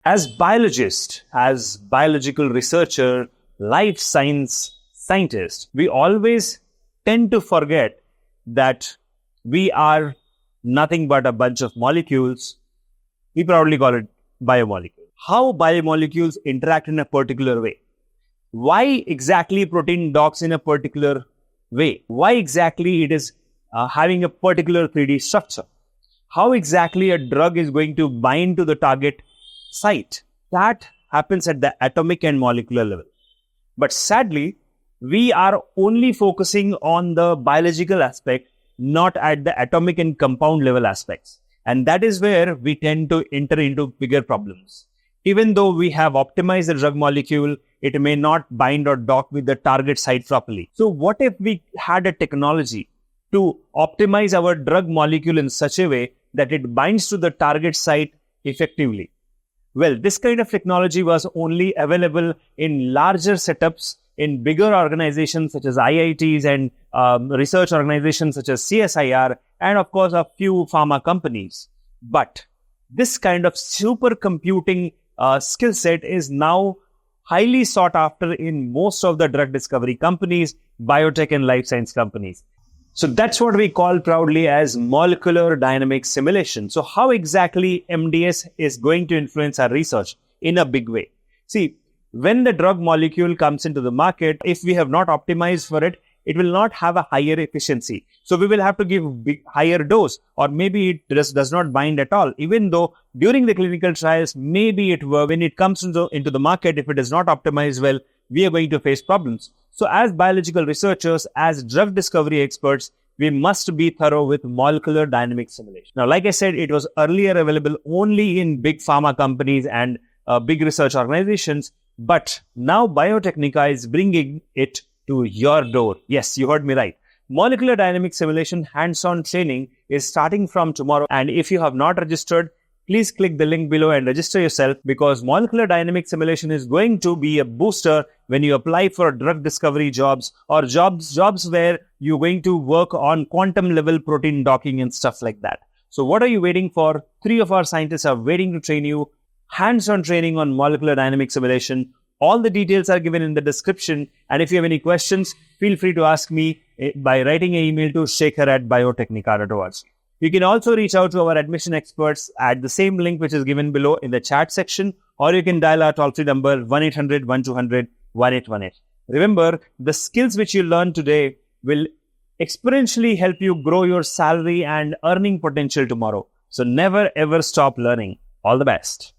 As biologist, as biological researcher, life science scientist, we always tend to forget that we are nothing but a bunch of molecules. We proudly call it biomolecule. How biomolecules interact in a particular way. Why exactly protein docks in a particular way? Why exactly it is having a particular 3D structure? How exactly a drug is going to bind to the target site? That happens at the atomic and molecular level. But sadly, we are only focusing on the biological aspect, not at the atomic and compound level aspects. And that is where we tend to enter into bigger problems. Even though we have optimized the drug molecule, it may not bind or dock with the target site properly. So what if we had a technology to optimize our drug molecule in such a way that it binds to the target site effectively? Well, this kind of technology was only available in larger setups, in bigger organizations such as IITs and research organizations such as CSIR, and of course a few pharma companies. But this kind of supercomputing skill set is now highly sought after in most of the drug discovery companies, biotech and life science companies. So that's what we call proudly as molecular dynamic simulation. So how exactly MDS is going to influence our research in a big way? See, when the drug molecule comes into the market, if we have not optimized for it, it will not have a higher efficiency. So we will have to give higher dose, or maybe it does not bind at all. Even though during the clinical trials, maybe it works. When it comes into the market, if it is not optimized well, we are going to face problems. So as biological researchers, as drug discovery experts, we must be thorough with molecular dynamic simulation. Now, like I said, it was earlier available only in big pharma companies and big research organizations. But now Biotecnika is bringing it to your door. Yes, you heard me right. Molecular dynamic simulation hands-on training is starting from tomorrow. And if you have not registered, please click the link below and register yourself, because molecular dynamic simulation is going to be a booster when you apply for drug discovery jobs or jobs where you're going to work on quantum level protein docking and stuff like that. So what are you waiting for? 3 of our scientists are waiting to train you. Hands-on training on molecular dynamic simulation. All the details are given in the description. And if you have any questions, feel free to ask me by writing an email to shekhar@biotecnika.org. You can also reach out to our admission experts at the same link which is given below in the chat section, or you can dial our toll-free number 1-800-1200-1818. Remember, the skills which you learn today will exponentially help you grow your salary and earning potential tomorrow. So never ever stop learning. All the best.